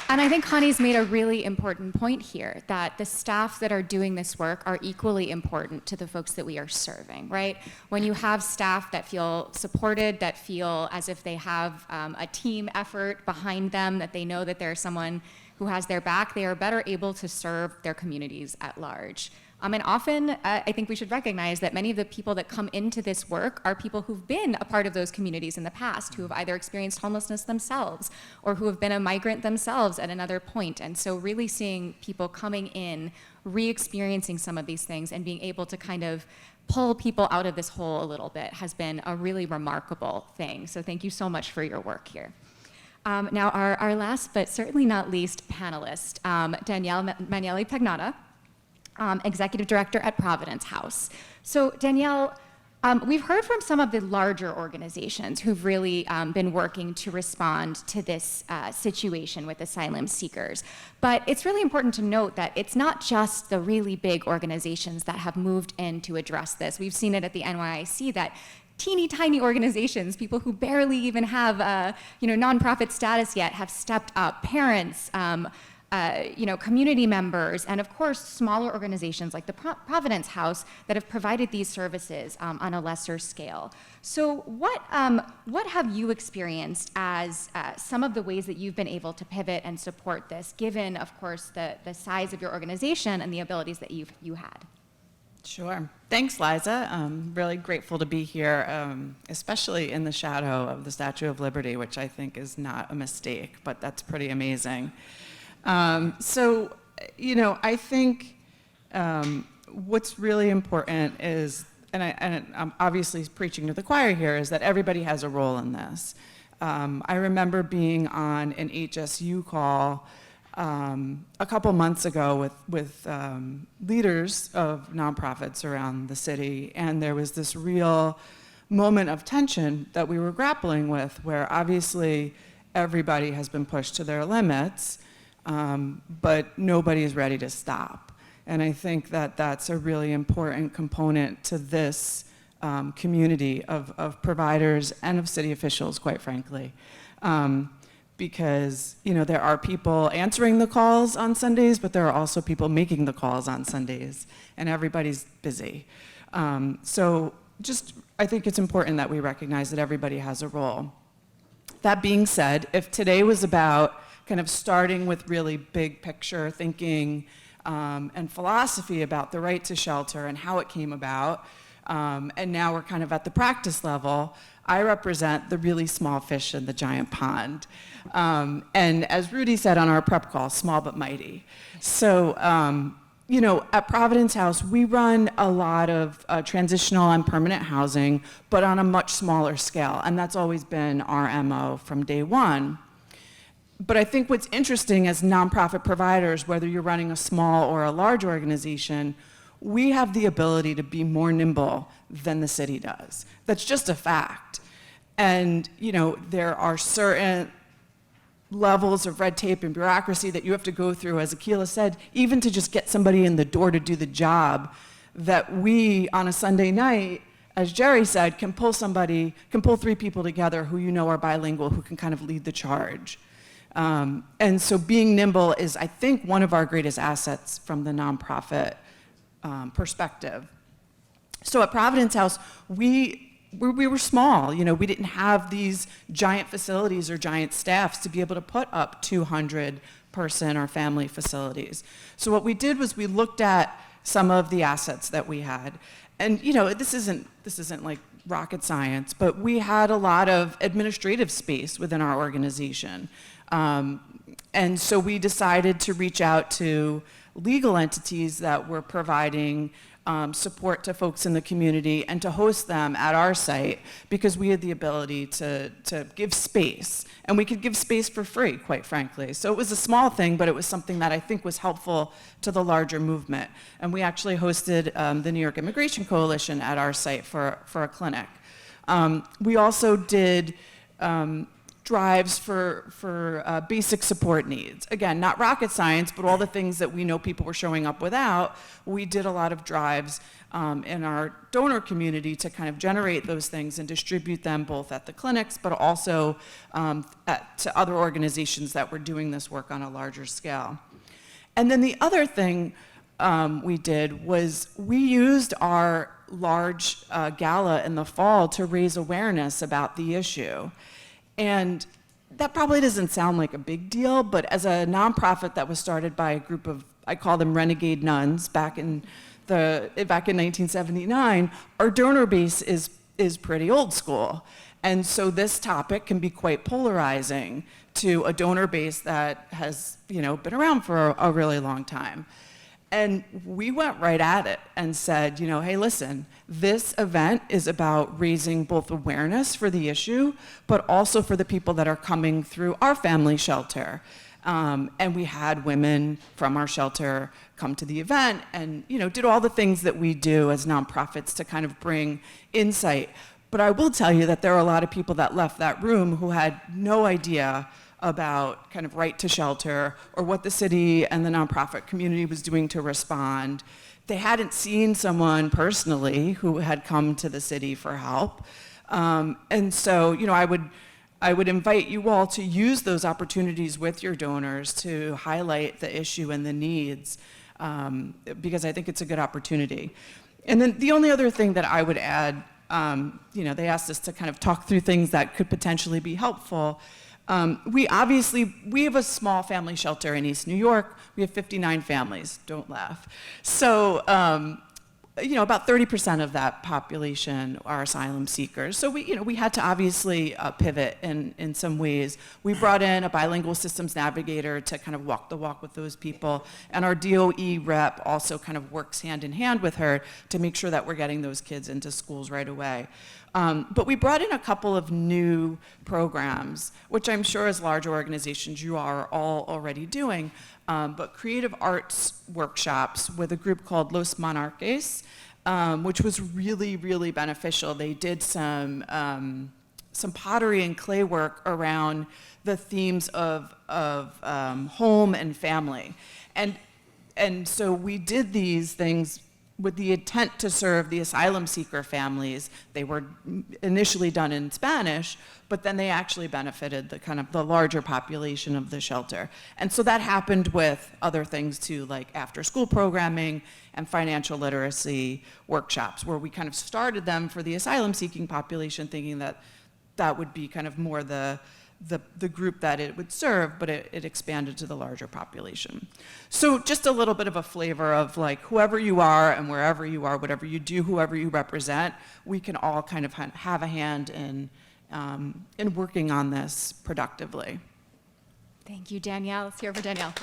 And I think Connie's made a really important point here, that the staff that are doing this work are equally important to the folks that we are serving, right? When you have staff that feel supported, that feel as if they have a team effort behind them, that they know that there's someone who has their back, they are better able to serve their communities at large. And often, I think we should recognize that many of the people that come into this work are people who've been a part of those communities in the past, who have either experienced homelessness themselves or who have been a migrant themselves at another point. And so really seeing people coming in, re-experiencing some of these things and being able to kind of pull people out of this hole a little bit has been a really remarkable thing. So thank you so much for your work here. Now, our last but certainly not least panelist, Danielle Minelli-Pagnotta, Executive Director at Providence House. So Danielle, we've heard from some of the larger organizations who've really been working to respond to this situation with asylum seekers. But it's really important to note that it's not just the really big organizations that have moved in to address this. We've seen it at the NYIC that teeny tiny organizations, people who barely even have nonprofit status yet, have stepped up. Parents, community members, and of course, smaller organizations like the Providence House that have provided these services on a lesser scale. So what have you experienced as some of the ways that you've been able to pivot and support this, given, of course, the size of your organization and the abilities that you had? Sure. Thanks, Liza. I'm really grateful to be here, especially in the shadow of the Statue of Liberty, which I think is not a mistake, but that's pretty amazing. I think what's really important is, and I'm obviously preaching to the choir here, is that everybody has a role in this. I remember being on an HSU call a couple months ago with leaders of nonprofits around the city, and there was this real moment of tension that we were grappling with, where obviously everybody has been pushed to their limits, but nobody is ready to stop. And I think that that's a really important component to this community of providers and of city officials, quite frankly. Because there are people answering the calls on Sundays, but there are also people making the calls on Sundays, and everybody's busy. I think it's important that we recognize that everybody has a role. That being said, if today was about kind of starting with really big picture thinking and philosophy about the right to shelter and how it came about, and now we're kind of at the practice level, I represent the really small fish in the giant pond. And as Rudy said on our prep call, small but mighty. So, at Providence House, we run a lot of transitional and permanent housing, but on a much smaller scale. And that's always been our MO from day one. But I think what's interesting as nonprofit providers, whether you're running a small or a large organization, we have the ability to be more nimble than the city does. That's just a fact. And, there are certain levels of red tape and bureaucracy that you have to go through, as Aqueelah said, even to just get somebody in the door to do the job, that we, on a Sunday night, as Jerry said, can pull 3 people together who are bilingual, who can kind of lead the charge. And so being nimble is, I think, one of our greatest assets from the nonprofit perspective. So at Providence House, we were small. You know, we didn't have these giant facilities or giant staffs to be able to put up 200 person or family facilities. So what we did was we looked at some of the assets that we had. And you know, this isn't like rocket science, but we had a lot of administrative space within our organization. And so we decided to reach out to legal entities that were providing support to folks in the community and to host them at our site, because we had the ability to give space, and we could give space for free, quite frankly. So it was a small thing, but it was something that I think was helpful to the larger movement. And we actually hosted the New York Immigration Coalition at our site for a clinic. We also did drives for basic support needs. Again, not rocket science, but all the things that we know people were showing up without. We did a lot of drives in our donor community to kind of generate those things and distribute them both at the clinics, but also to other organizations that were doing this work on a larger scale. And then the other thing we did was we used our large gala in the fall to raise awareness about the issue. And that probably doesn't sound like a big deal, but as a nonprofit that was started by a group of, I call them renegade nuns, back in 1979, our donor base is pretty old school. And so this topic can be quite polarizing to a donor base that has, you know, been around for a really long time. And we went right at it and said, you know, hey, listen, this event is about raising both awareness for the issue, but also for the people that are coming through our family shelter. And we had women from our shelter come to the event and, you know, did all the things that we do as nonprofits to kind of bring insight. But I will tell you that there are a lot of people that left that room who had no idea about kind of right to shelter or what the city and the nonprofit community was doing to respond. They hadn't seen someone personally who had come to the city for help. And so, you know, I would invite you all to use those opportunities with your donors to highlight the issue and the needs, because I think it's a good opportunity. And then the only other thing that I would add, you know, they asked us to kind of talk through things that could potentially be helpful. We have a small family shelter in East New York. We have 59 families, don't laugh. So, you know, about 30% of that population are asylum seekers. So we had to obviously pivot in some ways. We brought in a bilingual systems navigator to kind of walk the walk with those people. And our DOE rep also kind of works hand in hand with her to make sure that we're getting those kids into schools right away. But we brought in a couple of new programs, which I'm sure as large organizations you are all already doing, but creative arts workshops with a group called Los Monarques, which was really, really beneficial. They did some pottery and clay work around the themes of home and family. And so we did these things with the intent to serve the asylum seeker families. They were initially done in Spanish, but then they actually benefited the larger population of the shelter. And so that happened with other things too, like after school programming and financial literacy workshops, where we kind of started them for the asylum seeking population, thinking that that would be kind of more the group that it would serve, but it expanded to the larger population. So just a little bit of a flavor of like whoever you are and wherever you are, whatever you do, whoever you represent, we can all kind of have a hand in working on this productively. Thank you, Danielle. Let's hear for Danielle.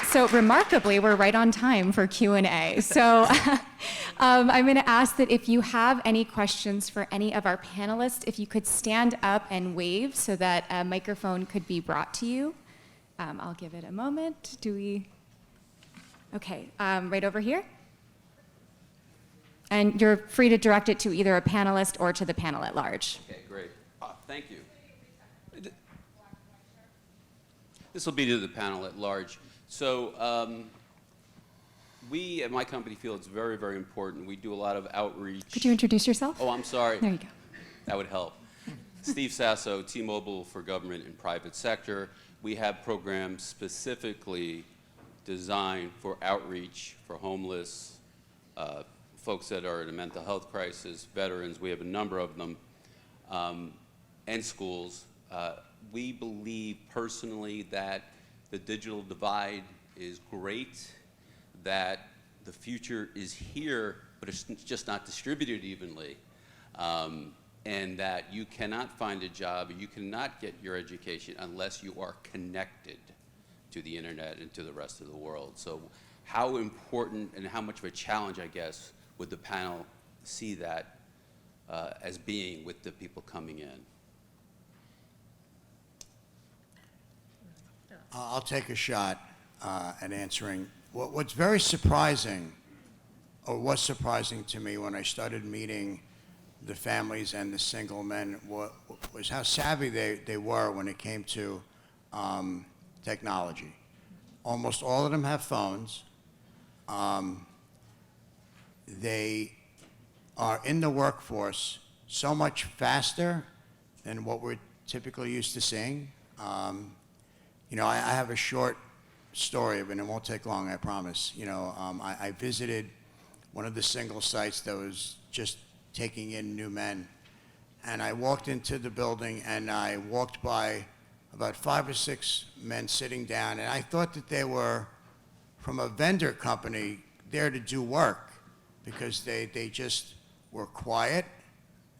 So remarkably, we're right on time for Q&A. So I'm going to ask that if you have any questions for any of our panelists, if you could stand up and wave so that a microphone could be brought to you. I'll give it a moment. Okay, right over here. And you're free to direct it to either a panelist or to the panel at large. Okay, great. Thank you. This will be to the panel at large. So we at my company feel it's very, very important. We do a lot of outreach. Could you introduce yourself? Oh, I'm sorry. There you go. That would help. Steve Sasso, T-Mobile for Government and Private Sector. We have programs specifically designed for outreach for homeless, folks that are in a mental health crisis, veterans, we have a number of them, and schools. We believe personally that the digital divide is great, that the future is here, but it's just not distributed evenly. And that you cannot find a job, you cannot get your education unless you are connected to the internet and to the rest of the world. So how important and how much of a challenge, I guess, would the panel see that as being with the people coming in? I'll take a shot at answering. What's very surprising, or was surprising to me when I started meeting the families and the single men, was how savvy they were when it came to technology. Almost all of them have phones. They are in the workforce so much faster than what we're typically used to seeing. You know, I have a short story, and it won't take long, I promise. You know, I visited one of the single sites that was just taking in new men. And I walked into the building, and I walked by about 5 or 6 men sitting down, and I thought that they were from a vendor company there to do work, because they just were quiet.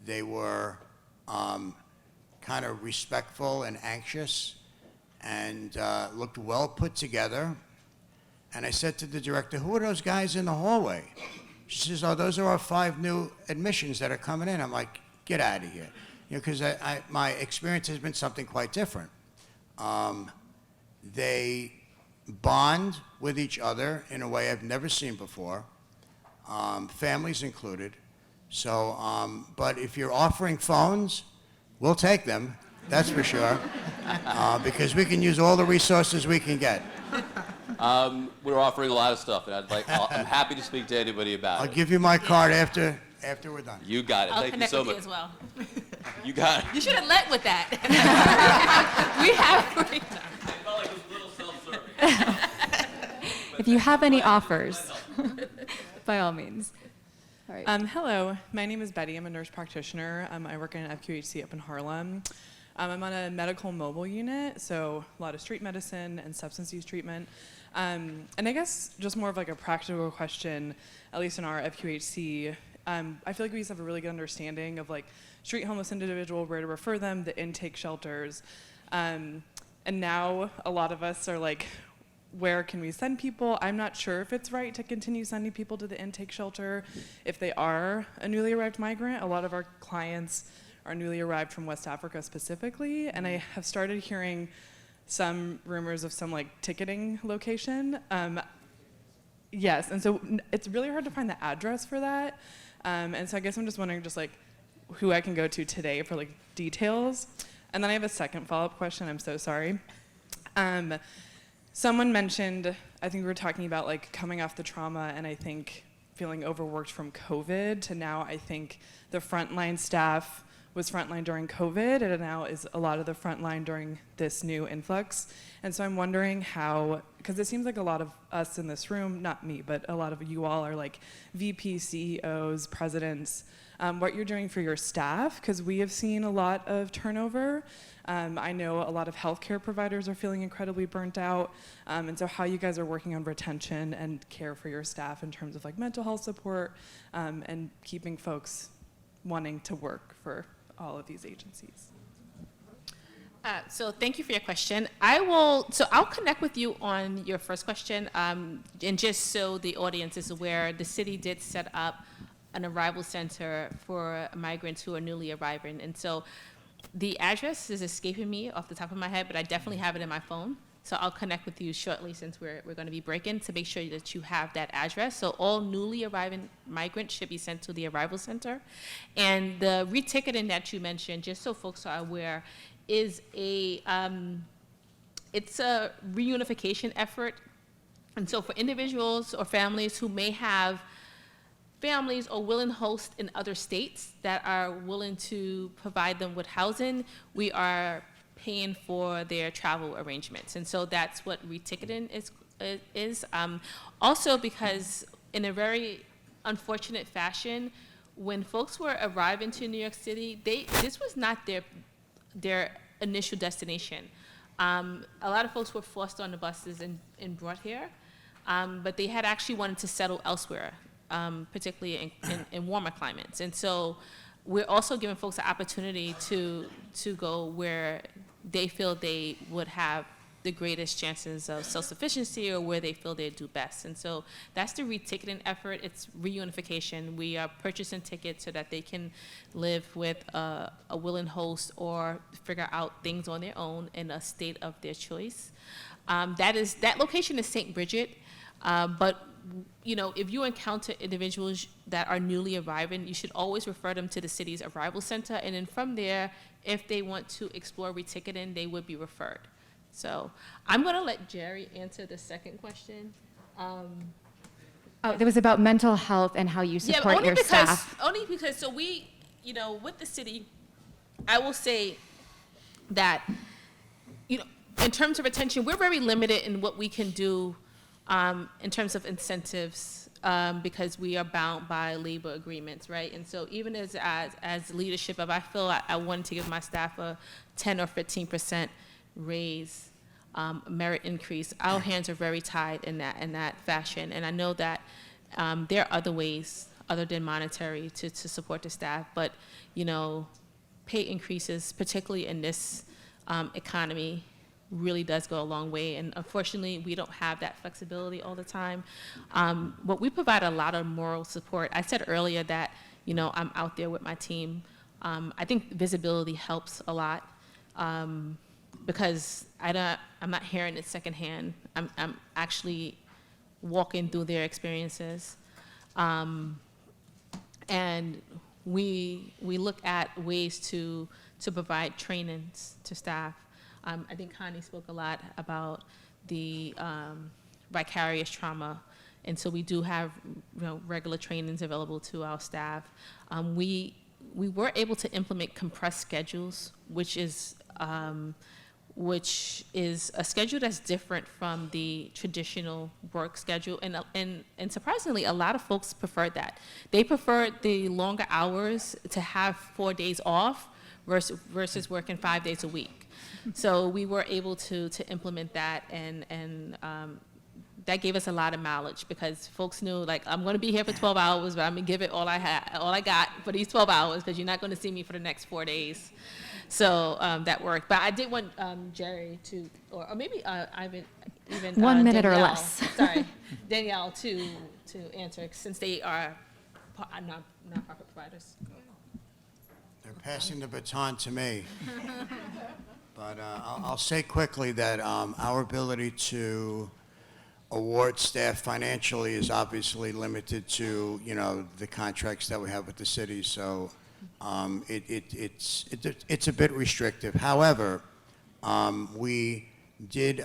They were kind of respectful and anxious, and looked well put together. And I said to the director, "Who are those guys in the hallway?" She says, "Oh, those are our 5 new admissions that are coming in." I'm like, "Get out of here." You know, because my experience has been something quite different. They bond with each other in a way I've never seen before, families included. So, but if you're offering phones, we'll take them, that's for sure, because we can use all the resources we can get. We're offering a lot of stuff, and I'm happy to speak to anybody about I'll it. give you my card after we're done. You got it. I'll Thank you connect so with much. you as well. You got it. You should have led with that. We have great time. I felt like it was a little self-serving. If you have any offers, by all means. All right. Hello, my name is Betty. I'm a nurse practitioner. I work in an FQHC up in Harlem. I'm on a medical mobile unit, so a lot of street medicine and substance use treatment. And I guess just more of like a practical question, at least in our FQHC, I feel like we just have a really good understanding of like street homeless individual, where to refer them, the intake shelters. And now a lot of us are like, where can we send people? I'm not sure if it's right to continue sending people to the intake shelter if they are a newly arrived migrant. A lot of our clients are newly arrived from West Africa specifically, and I have started hearing some rumors of some like ticketing location. Yes, and so it's really hard to find the address for that. And so I guess I'm just wondering just like who I can go to today for like details. And then I have a second follow-up question, I'm so sorry. Someone mentioned, I think we were talking about like coming off the trauma and I think feeling overworked from COVID to now I think the frontline staff was frontline during COVID and now is a lot of the frontline during this new influx. And so I'm wondering how, because it seems like a lot of us in this room, not me, but a lot of you all are like VP, CEOs, presidents, what you're doing for your staff, because we have seen a lot of turnover. I know a lot of healthcare providers are feeling incredibly burnt out. And so how you guys are working on retention and care for your staff in terms of like mental health support and keeping folks wanting to work for all of these agencies. So thank you for your question. I'll connect with you on your first question. And just so the audience is aware, the city did set up an arrival center for migrants who are newly arriving. And so the address is escaping me off the top of my head, but I definitely have it in my phone. So I'll connect with you shortly since we're going to be breaking to make sure that you have that address. So all newly arriving migrants should be sent to the arrival center. And the reticketing that you mentioned, just so folks are aware, is it's a reunification effort. And so for individuals or families who may have families or willing hosts in other states that are willing to provide them with housing, we are paying for their travel arrangements. And so that's what reticketing is. Also because in a very unfortunate fashion, when folks were arriving to New York City, this was not their initial destination. A lot of folks were forced on the buses and brought here, but they had actually wanted to settle elsewhere, particularly in warmer climates. And so we're also giving folks an opportunity to go where they feel they would have the greatest chances of self-sufficiency, or where they feel they do best. And so that's the reticketing effort. It's reunification. We are purchasing tickets so that they can live with a willing host or figure out things on their own in a state of their choice. That location is St. Bridget, but you know, if you encounter individuals that are newly arriving, you should always refer them to the city's arrival center, and then from there, if they want to explore reticketing, they would be referred. So I'm going to let Jerry answer the second question. Oh, it was about mental health and how you support your staff. Only because, so we, you know, with the city, I will say that, you know, in terms of retention, we're very limited in what we can do in terms of incentives, because we are bound by labor agreements, right? And so even as leadership, if I feel I wanted to give my staff a 10 or 15% raise, merit increase, our hands are very tied in that fashion. And I know that there are other ways other than monetary to support the staff, but you know, pay increases, particularly in this economy, really does go a long way. And unfortunately, we don't have that flexibility all the time. But we provide a lot of moral support. I said earlier that, you know, I'm out there with my team. I think visibility helps a lot. Because I'm not hearing it secondhand. I'm actually walking through their experiences. And we look at ways to provide trainings to staff. I think Connie spoke a lot about the vicarious trauma. And so we do have, you know, regular trainings available to our staff. We were able to implement compressed schedules, which is a schedule that's different from the traditional work schedule. And surprisingly, a lot of folks prefer that. They prefer the longer hours to have 4 days off versus working 5 days a week. So we were able to implement that, and that gave us a lot of mileage, because folks knew, like, I'm going to be here for 12 hours, but I'm going to give it all I got for these 12 hours, because you're not going to see me for the next 4 days. So that worked. But I did want Jerry to, or maybe even 1 minute Danielle, or less. Sorry, Danielle to answer, since they are nonprofit providers. They're passing the baton to me. But I'll say quickly that our ability to award staff financially is obviously limited to, you know, the contracts that we have with the city. So it's a bit restrictive. However, we did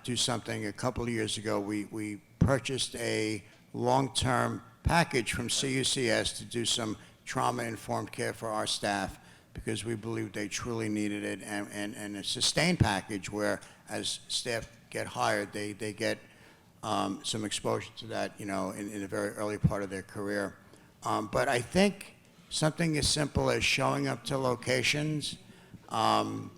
do something a couple of years ago. We purchased a long-term package from CUCS to do some trauma-informed care for our staff, because we believe they truly needed it, and a sustained package where, as staff get hired, they get some exposure to that, you know, in a very early part of their career. But I think something as simple as showing up to locations and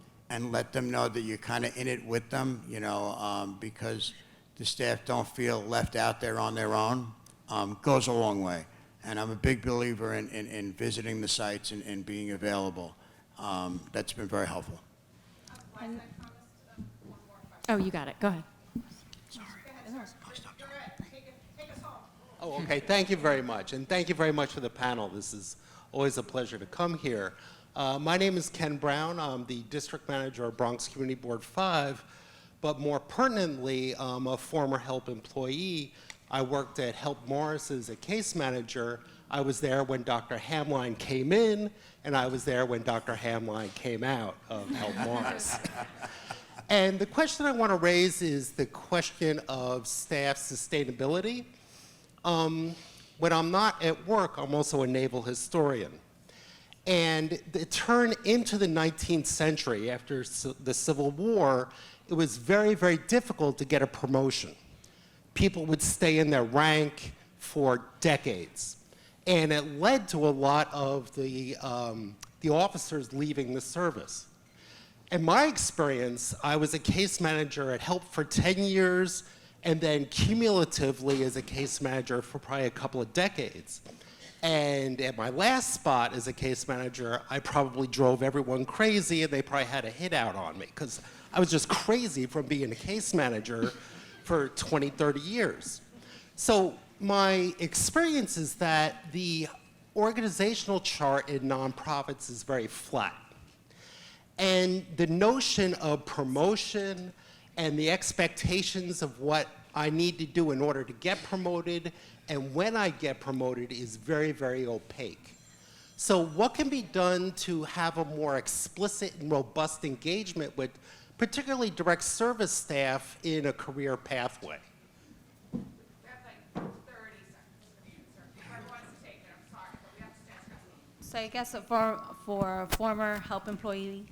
let them know that you're kind of in it with them, you know, because the staff don't feel left out there on their own, goes a long way. And I'm a big believer in visiting the sites and being available. That's been very helpful. Oh, you got it. Go ahead. Oh, okay. Thank you very much. And thank you very much for the panel. This is always a pleasure to come here. My name is Ken Brown. I'm the district manager of Bronx Community Board 5, but more pertinently, I'm a former HELP employee. I worked at HELP Morris as a case manager. I was there when Dr. Hamline came in, and I was there when Dr. Hamline came out of HELP Morris. And the question I want to raise is the question of staff sustainability. When I'm not at work, I'm also a naval historian. And the turn into the 19th century, after the Civil War, it was very, very difficult to get a promotion. people would stay in their rank for decades. And it led to a lot of the officers leaving the service. In my experience, I was a case manager at HELP for 10 years, and then cumulatively as a case manager for probably a couple of decades. And at my last spot as a case manager, I probably drove everyone crazy, and they probably had a hit out on me, because I was just crazy from being a case manager for 20, 30 years. So my experience is that the organizational chart in nonprofits is very flat. And the notion of promotion and the expectations of what I need to do in order to get promoted and when I get promoted is very, very opaque. So what can be done to have a more explicit and robust engagement with particularly direct service staff in a career pathway? We have like 30 seconds for the answer. Whoever wants to take it, I'm sorry, but we have to discuss. So I guess for former HELP employee,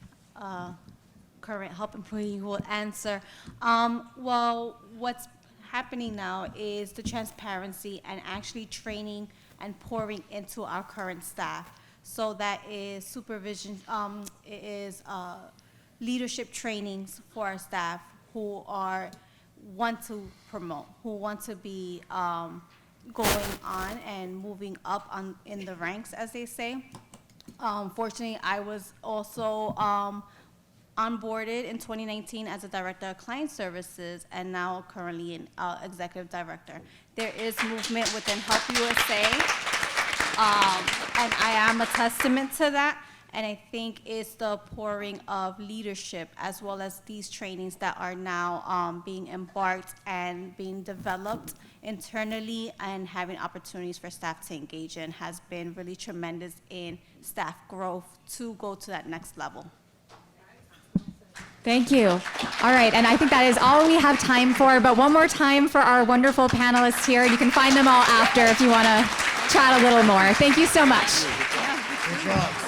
current HELP employee who will answer, well, what's happening now is the transparency and actually training and pouring into our current staff. So that is supervision, it is leadership trainings for our staff who want to promote, who want to be going on and moving up in the ranks, as they say. Fortunately, I was also onboarded in 2019 as a director of client services, and now currently an executive director. There is movement within Help USA, and I am a testament to that. And I think it's the pouring of leadership as well as these trainings that are now being embarked and being developed internally, and having opportunities for staff to engage in has been really tremendous in staff growth to go to that next level. Thank you. All right, and I think that is all we have time for, but one more time for our wonderful panelists here. You can find them all after if you want to chat a little more. Thank you so much. Good job.